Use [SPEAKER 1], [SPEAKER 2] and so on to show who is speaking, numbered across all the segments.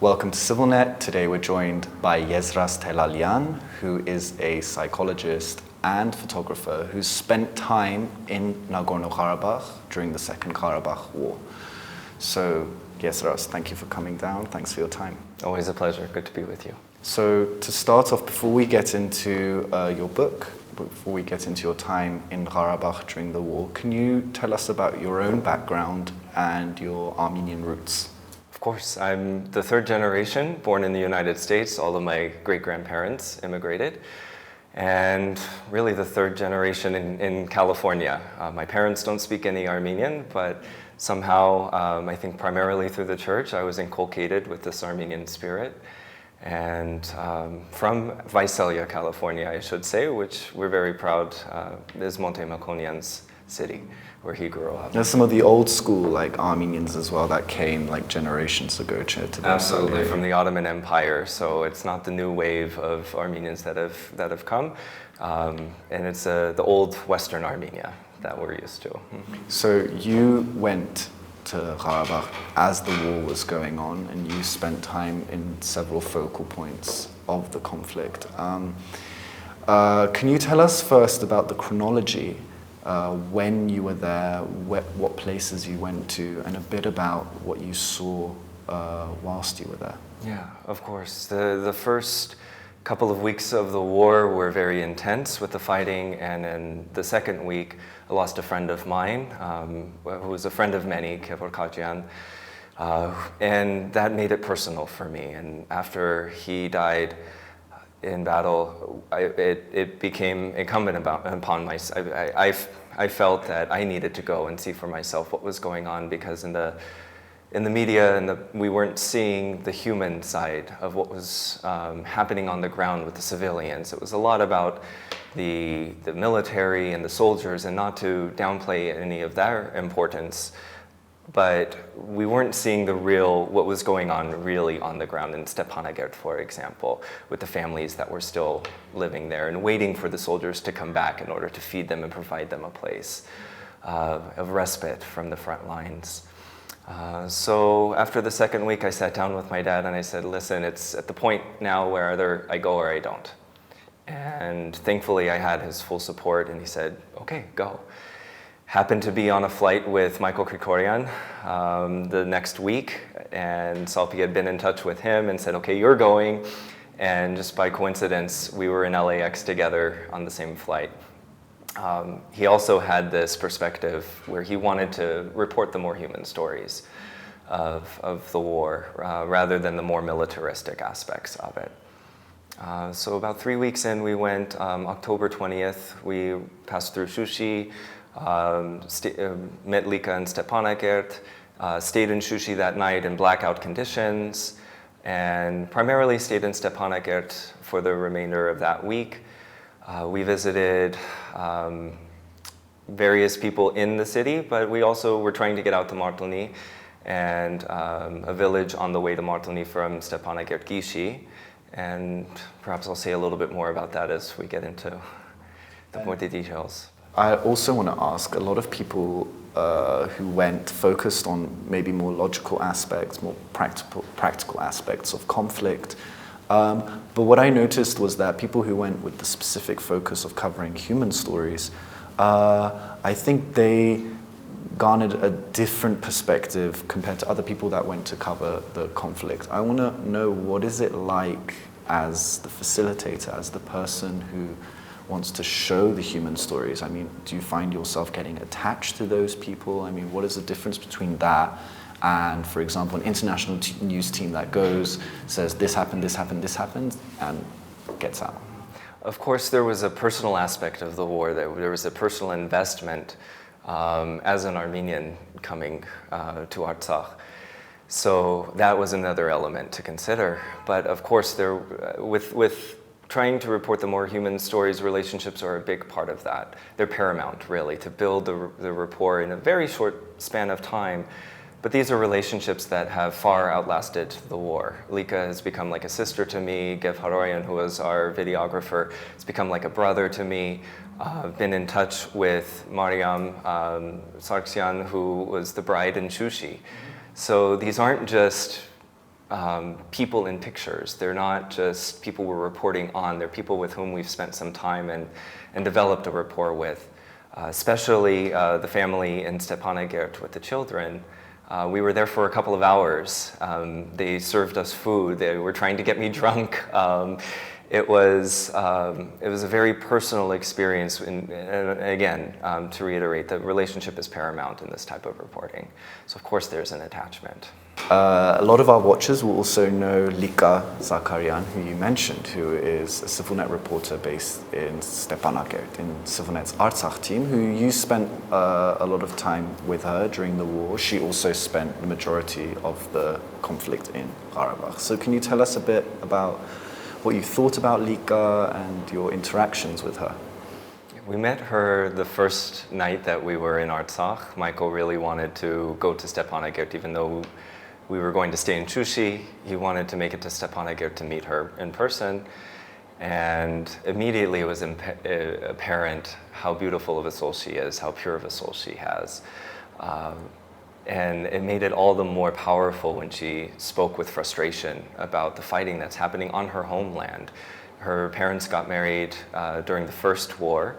[SPEAKER 1] Welcome to CivilNet. Today we're joined by Ezras Tellalian, who is a psychologist and photographer who spent time in Nagorno-Karabakh during the Second Karabakh War. So, Ezras, thank you for coming down. Thanks for your time.
[SPEAKER 2] Always a pleasure. Good to be with you.
[SPEAKER 1] So, to start off, before we get into your book, before we get into your time in Karabakh during the war, can you tell us about your own background and your Armenian roots?
[SPEAKER 2] Of course. I'm the third generation, born in the United States. All of my great-grandparents immigrated. And really the third generation in California. My parents don't speak any Armenian, but somehow, I think primarily through the church, I was inculcated with this Armenian spirit. And from Visalia, California, I should say, which we're very proud is Monte Maconian's city, where he grew up.
[SPEAKER 1] There's some of the old school like Armenians as well that came like generations ago to
[SPEAKER 2] Absolutely, from the Ottoman Empire. So it's not the new wave of Armenians that have come, and it's the old Western Armenia that we're used to.
[SPEAKER 1] So you went to Karabakh as the war was going on, and you spent time in several focal points of the conflict. Can you tell us first about the chronology? When you were there, what places you went to, and a bit about what you saw whilst you were there.
[SPEAKER 2] Yeah, of course. The first couple of weeks of the war were very intense with the fighting, and in the second week, I lost a friend of mine, who was a friend of many, Gevar Kharoyan, and that made it personal for me. And after he died in battle, it became incumbent upon myself. I felt that I needed to go and see for myself what was going on, because in the media we weren't seeing the human side of what was happening on the ground with the civilians. It was a lot about the military and the soldiers, and not to downplay any of their importance, but we weren't seeing what was going on really on the ground in Stepanakert, for example, with the families that were still living there and waiting for the soldiers to come back in order to feed them and provide them a place of respite from the front lines. So after the second week, I sat down with my dad and I said, listen, it's at the point now where either I go or I don't. And thankfully I had his full support, and he said, okay, go. Happened to be on a flight with Michael Krikorian the next week, and Salpi had been in touch with him and said, okay, you're going. And just by coincidence, we were in LAX together on the same flight. He also had this perspective where he wanted to report the more human stories of the war rather than the more militaristic aspects of it. So about 3 weeks in, we went October 20th. We passed through Shushi, met Lika and Stepanakert, stayed in Shushi that night in blackout conditions, and primarily stayed in Stepanakert for the remainder of that week. We visited various people in the city, but we also were trying to get out to Martuni, and a village on the way to Martuni from Stepanakert, Gishi, and perhaps I'll say a little bit more about that as we get into the more details.
[SPEAKER 1] I also want to ask, a lot of people who went focused on maybe more logical aspects, more practical aspects of conflict. But what I noticed was that people who went with the specific focus of covering human stories, I think they garnered a different perspective compared to other people that went to cover the conflict. I want to know, what is it like as the facilitator, as the person who wants to show the human stories? I mean, do you find yourself getting attached to those people? I mean, what is the difference between that and, for example, an international news team that goes, says this happened, and gets out?
[SPEAKER 2] Of course, there was a personal aspect of the war. There was a personal investment as an Armenian coming to Artsakh. So that was another element to consider. But of course, with trying to report the more human stories, relationships are a big part of that. They're paramount, really, to build the rapport in a very short span of time. But these are relationships that have far outlasted the war. Lika has become like a sister to me. Gevar Kharoyan, who was our videographer, has become like a brother to me. I've been in touch with Mariam Sargsyan, who was the bride in Shushi. So these aren't just people in pictures. They're not just people we're reporting on. They're people with whom we've spent some time and developed a rapport with. Especially the family in Stepanakert with the children. We were there for a couple of hours. They served us food. They were trying to get me drunk. It was a very personal experience. And again, to reiterate, the relationship is paramount in this type of reporting. So of course there's an attachment.
[SPEAKER 1] A lot of our watchers will also know Lika Zakarian, who you mentioned, who is a CivilNet reporter based in Stepanakert, in CivilNet's Artsakh team, who you spent a lot of time with her during the war. She also spent the majority of the conflict in Karabakh. So can you tell us a bit about what you thought about Lika and your interactions with her?
[SPEAKER 2] We met her the first night that we were in Artsakh. Michael really wanted to go to Stepanakert, even though we were going to stay in Shushi. He wanted to make it to Stepanakert to meet her in person. And immediately it was apparent how beautiful of a soul she is, how pure of a soul she has. And it made it all the more powerful when she spoke with frustration about the fighting that's happening on her homeland. Her parents got married during the first war,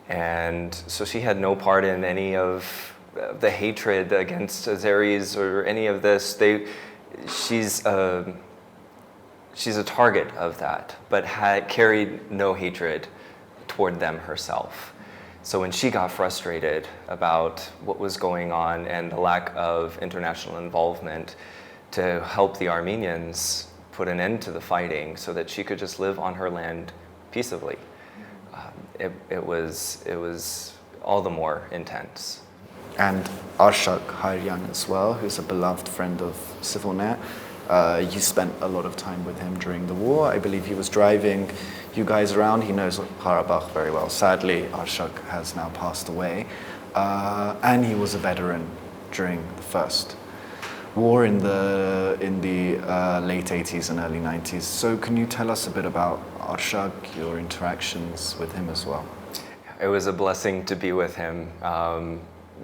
[SPEAKER 2] and so she had no part in any of the hatred against Azeris or any of this. She's a target of that, but had carried no hatred toward them herself. So when she got frustrated about what was going on and the lack of international involvement to help the Armenians put an end to the fighting so that she could just live on her land peaceably, it was all the more intense.
[SPEAKER 1] And Arshak Young as well, who's a beloved friend of CivilNet. You spent a lot of time with him during the war. I believe he was driving you guys around. He knows Karabakh very well. Sadly, Arshak has now passed away. And he was a veteran during the first war in the late 80s and early 90s. So can you tell us a bit about Arshak, your interactions with him as well?
[SPEAKER 2] It was a blessing to be with him.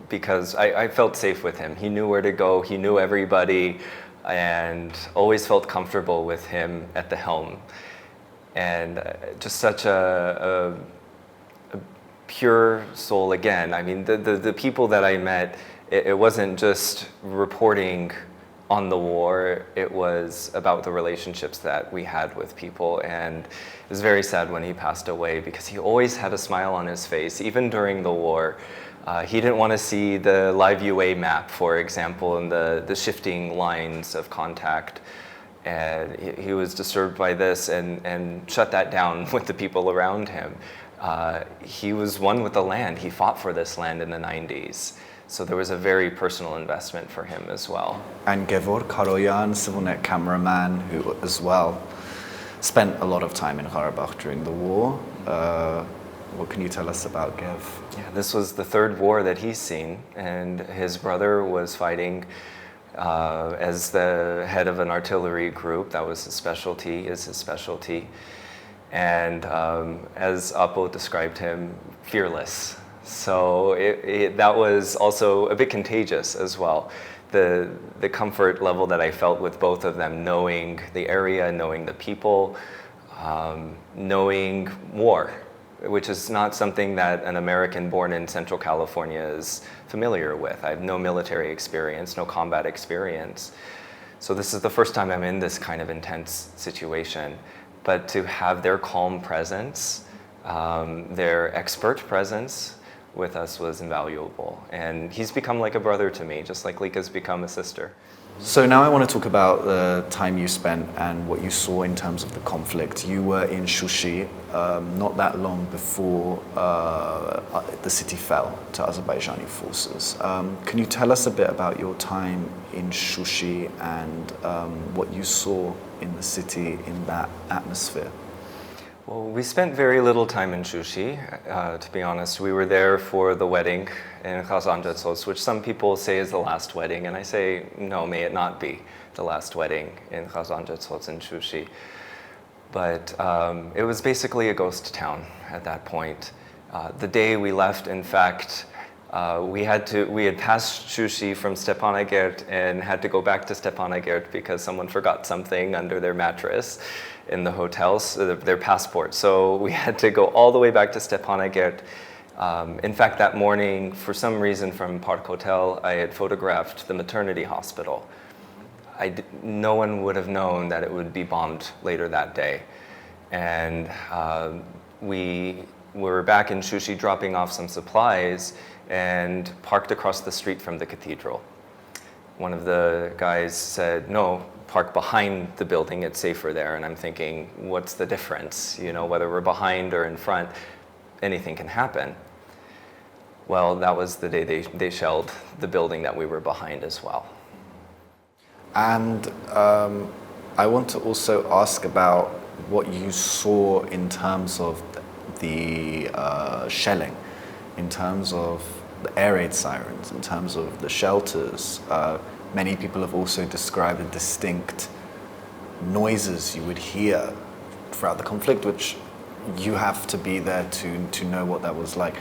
[SPEAKER 2] Because I felt safe with him. He knew where to go, he knew everybody, and always felt comfortable with him at the helm. And just such a pure soul again. I mean, the people that I met, it wasn't just reporting on the war, it was about the relationships that we had with people. And it was very sad when he passed away because he always had a smile on his face, even during the war. He didn't want to see the live UA map, for example, and the shifting lines of contact. And he was disturbed by this and shut that down with the people around him. He was one with the land. He fought for this land in the 90s. So there was a very personal investment for him as well.
[SPEAKER 1] And Gevar Kharoyan, CivilNet cameraman, who as well spent a lot of time in Karabakh during the war. What can you tell us about Gev?
[SPEAKER 2] Yeah, this was the third war that he's seen, and his brother was fighting as the head of an artillery group. That was his specialty, is his specialty. And as Apo described him, fearless. So that was also a bit contagious as well. The comfort level that I felt with both of them, knowing the area, knowing the people, knowing war, which is not something that an American born in Central California is familiar with. I have no military experience, no combat experience. So this is the first time I'm in this kind of intense situation. But to have their calm presence, their expert presence with us was invaluable. And he's become like a brother to me, just like Lika's become a sister.
[SPEAKER 1] So now I want to talk about the time you spent and what you saw in terms of the conflict. You were in Shushi not that long before the city fell to Azerbaijani forces. Can you tell us a bit about your time in Shushi and what you saw in the city in that atmosphere?
[SPEAKER 2] Well, we spent very little time in Shushi, to be honest. We were there for the wedding in Khazanjatsos, which some people say is the last wedding, and I say, no, may it not be the last wedding in Khazanjatsos in Shushi. But it was basically a ghost town at that point. The day we left, in fact, We had passed Shushi from Stepanakert and had to go back to Stepanakert because someone forgot something under their mattress in the hotel, so their passport. So we had to go all the way back to Stepanakert. In fact, that morning, for some reason from Park Hotel, I had photographed the maternity hospital. No one would have known that it would be bombed later that day. And we were back in Shushi dropping off some supplies and parked across the street from the cathedral. One of the guys said, no, park behind the building, it's safer there. And I'm thinking, what's the difference? You know, whether we're behind or in front, anything can happen. Well, that was the day they shelled the building that we were behind as well.
[SPEAKER 1] And I want to also ask about what you saw in terms of the shelling, in terms of the air raid sirens, in terms of the shelters. Many people have also described the distinct noises you would hear throughout the conflict, which you have to be there to know what that was like.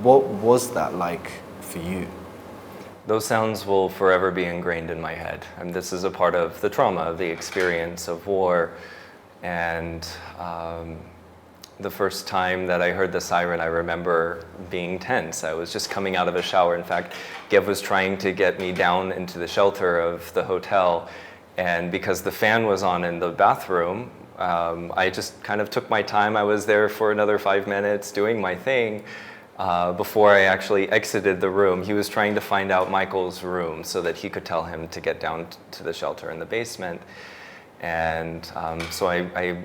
[SPEAKER 1] What was that like for you?
[SPEAKER 2] Those sounds will forever be ingrained in my head. And this is a part of the trauma, of the experience of war. And the first time that I heard the siren, I remember being tense. I was just coming out of a shower. In fact, Gev was trying to get me down into the shelter of the hotel. And because the fan was on in the bathroom, I just kind of took my time. I was there for another 5 minutes doing my thing before I actually exited the room. He was trying to find out Michael's room so that he could tell him to get down to the shelter in the basement. And so I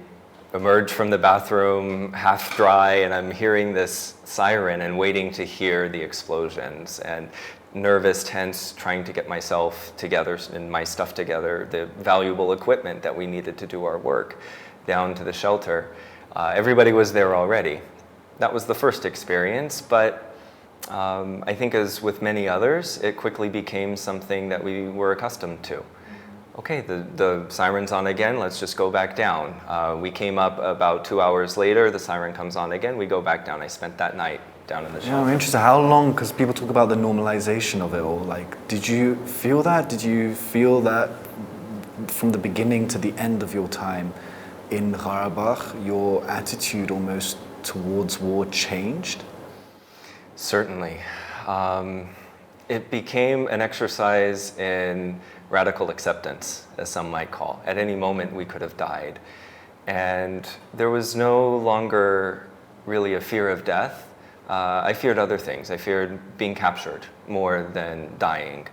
[SPEAKER 2] emerged from the bathroom half dry, and I'm hearing this siren and waiting to hear the explosions, and nervous, tense, trying to get myself together and my stuff together, the valuable equipment that we needed to do our work, down to the shelter. Everybody was there already. That was the first experience, but I think as with many others, it quickly became something that we were accustomed to. Okay, the siren's on again, let's just go back down. We came up about 2 hours later, the siren comes on again, we go back down. I spent that night down in the shelter.
[SPEAKER 1] Yeah, I'm interested. How long, because people talk about the normalization of it all, like, did you feel that? Did you feel that from the beginning to the end of your time in Karabakh, your attitude almost towards war changed?
[SPEAKER 2] Certainly. It became an exercise in radical acceptance, as some might call. At any moment we could have died. And there was no longer really a fear of death. I feared other things. I feared being captured more than dying.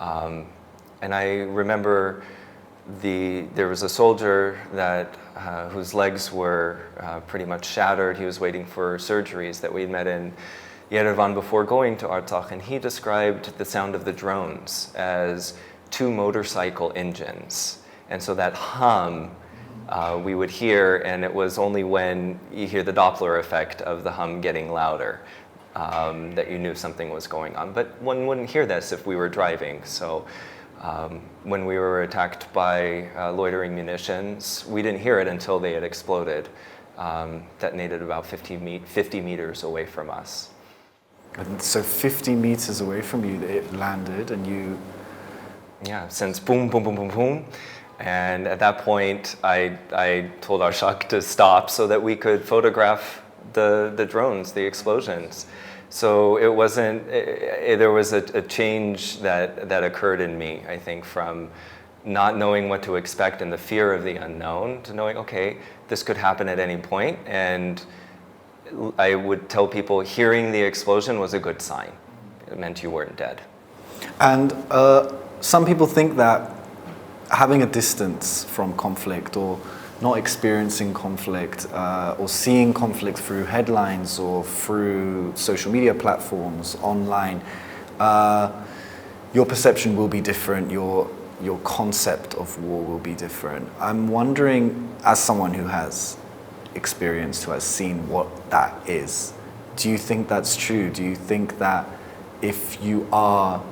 [SPEAKER 2] And I remember there was a soldier that whose legs were pretty much shattered. He was waiting for surgeries that we met in Yerevan before going to Artsakh, and he described the sound of the drones as 2 motorcycle engines. And so that hum we would hear, and it was only when you hear the Doppler effect of the hum getting louder that you knew something was going on. But one wouldn't hear this if we were driving. So when we were attacked by loitering munitions, we didn't hear it until they had exploded, detonated about 50 meters away from us.
[SPEAKER 1] And so 50 meters away from you, it landed, and you...
[SPEAKER 2] Yeah, since boom, boom, boom, boom, boom. And at that point, I told Arshak to stop so that we could photograph the drones, the explosions. So it wasn't, there was a change that occurred in me, I think, from not knowing what to expect and the fear of the unknown to knowing, okay, this could happen at any point. And I would tell people hearing the explosion was a good sign. It meant you weren't dead.
[SPEAKER 1] And some people think that having a distance from conflict, or not experiencing conflict, or seeing conflict through headlines or through social media platforms, online, your perception will be different, your concept of war will be different. I'm wondering, as someone who has experienced, who has seen what that is, do you think that's true? Do you think that if you are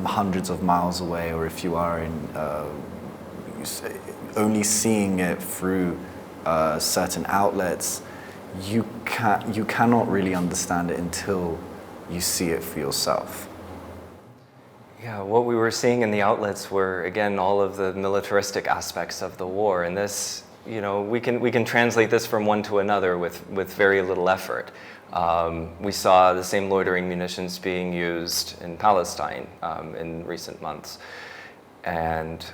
[SPEAKER 1] hundreds of miles away, or if you are in only seeing it through certain outlets, you cannot really understand it until you see it for yourself?
[SPEAKER 2] Yeah, what we were seeing in the outlets were, again, all of the militaristic aspects of the war. And this, we can translate this from one to another with very little effort. We saw the same loitering munitions being used in Palestine in recent months. And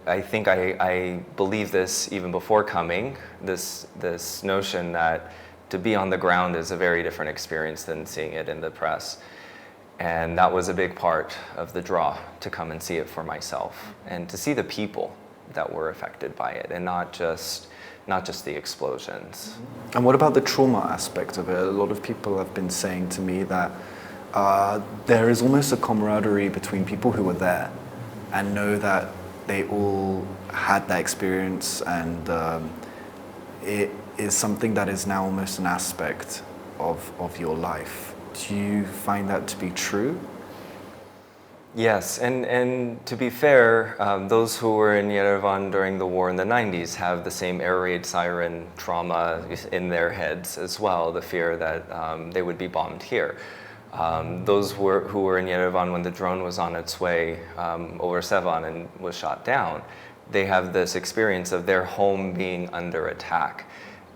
[SPEAKER 2] I think I believe this even before coming, this notion that to be on the ground is a very different experience than seeing it in the press. And that was a big part of the draw, to come and see it for myself and to see the people that were affected by it, and not just the explosions.
[SPEAKER 1] And what about the trauma aspect of it? A lot of people have been saying to me that there is almost a camaraderie between people who were there and know that they all had that experience, and it is something that is now almost an aspect of your life. Do you find that to be true?
[SPEAKER 2] Yes, and to be fair, those who were in Yerevan during the war in the 90s have the same air raid siren trauma in their heads as well, the fear that they would be bombed here. Those who were in Yerevan when the drone was on its way over Sevan and was shot down, they have this experience of their home being under attack.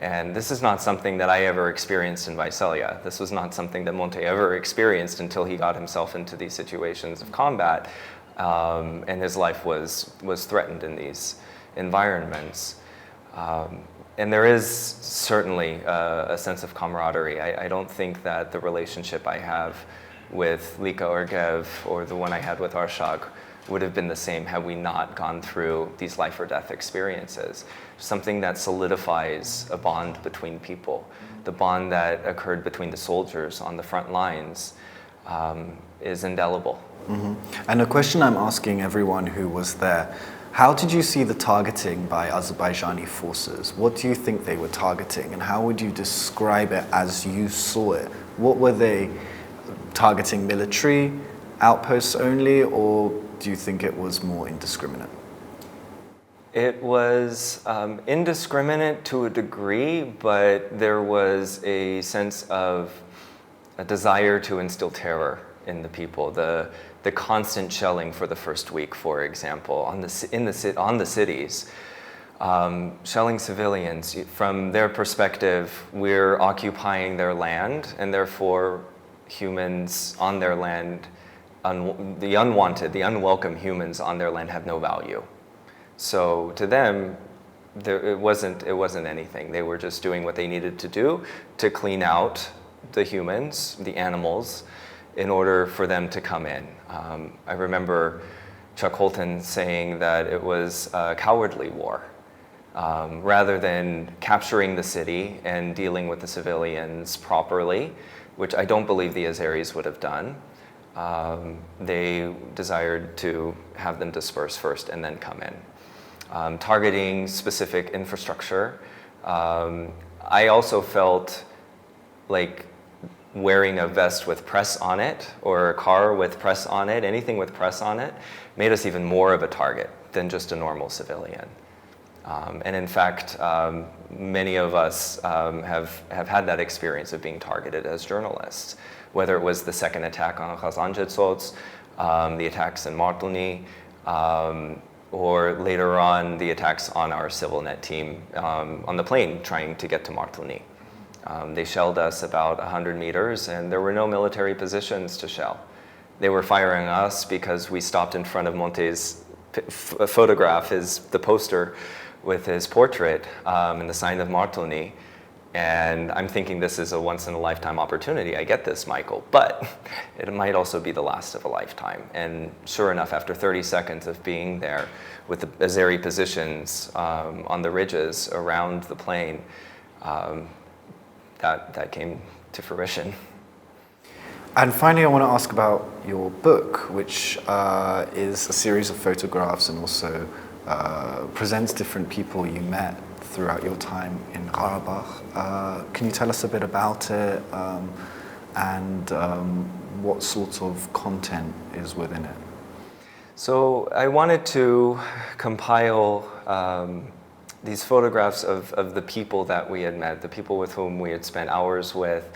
[SPEAKER 2] And this is not something that I ever experienced in Visalia. This was not something that Monte ever experienced until he got himself into these situations of combat, and his life was threatened in these environments. And there is certainly a sense of camaraderie. I don't think that the relationship I have with Lika or Gev, or the one I had with Arshak, would have been the same had we not gone through these life or death experiences. Something that solidifies a bond between people. The bond that occurred between the soldiers on the front lines is indelible.
[SPEAKER 1] Mm-hmm. And a question I'm asking everyone who was there: how did you see the targeting by Azerbaijani forces? What do you think they were targeting, and how would you describe it as you saw it? What were they targeting? Military outposts only, or do you think it was more indiscriminate?
[SPEAKER 2] It was indiscriminate to a degree, but there was a sense of a desire to instill terror in the people. The constant shelling for the first week, for example, on the cities, shelling civilians. From their perspective, we're occupying their land, and therefore humans on their land, the unwanted, the unwelcome humans on their land have no value. So to them, it wasn't anything. They were just doing what they needed to do to clean out the humans, the animals, in order for them to come in. I remember Chuck Holton saying that it was a cowardly war. Rather than capturing the city and dealing with the civilians properly, which I don't believe the Azeris would have done, they desired to have them disperse first and then come in. Targeting specific infrastructure. I also felt like wearing a vest with press on it, or a car with press on it, anything with press on it, made us even more of a target than just a normal civilian. And in fact, many of us have had that experience of being targeted as journalists, whether it was the second attack on Khazanjetsovs, the attacks in Martuni, or later on the attacks on our CivilNet team on the plane trying to get to Martuni. They shelled us about 100 meters, and there were no military positions to shell. They were firing us because we stopped in front of Monte's photograph, the poster with his portrait and the sign of Martuni. And I'm thinking, this is a once-in-a-lifetime opportunity. I get this, Michael, but it might also be the last of a lifetime. And sure enough, after 30 seconds of being there with the Azeri positions on the ridges around the plane, that came to fruition.
[SPEAKER 1] And finally, I want to ask about your book, which is a series of photographs and also presents different people you met throughout your time in Karabakh. Can you tell us a bit about it and what sort of content is within it?
[SPEAKER 2] So I wanted to compile these photographs of the people that we had met, the people with whom we had spent hours with,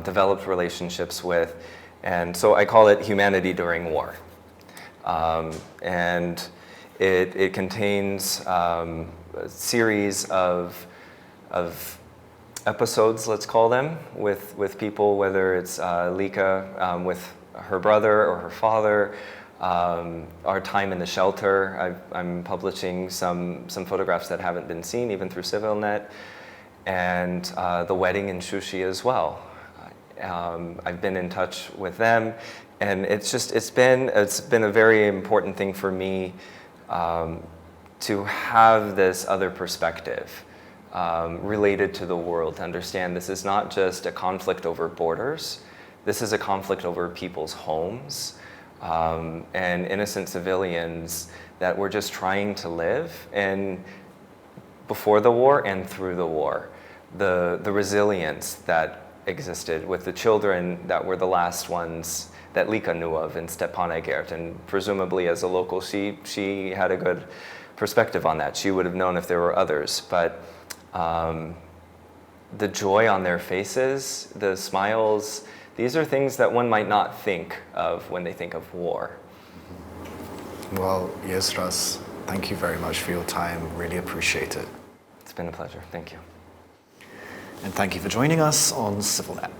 [SPEAKER 2] developed relationships with. And so I call it Humanity During War. And it contains a series of episodes, let's call them, with people, whether it's Lika with her brother or her father, our time in the shelter. I'm publishing some photographs that haven't been seen, even through CivilNet, and the wedding in Shushi as well. I've been in touch with them, and it's been a very important thing for me to have this other perspective related to the world, to understand this is not just a conflict over borders, this is a conflict over people's homes and innocent civilians that were just trying to live, and before the war and through the war, the resilience that existed with the children that were the last ones that Lika knew of in Stepanakert, and presumably as a local she had a good perspective on that. She would have known if there were others, but the joy on their faces, the smiles, these are things that one might not think of when they think of war.
[SPEAKER 1] Well, Ezras, thank you very much for your time. Really appreciate it.
[SPEAKER 2] It's been a pleasure. Thank you.
[SPEAKER 1] And thank you for joining us on CivilNet.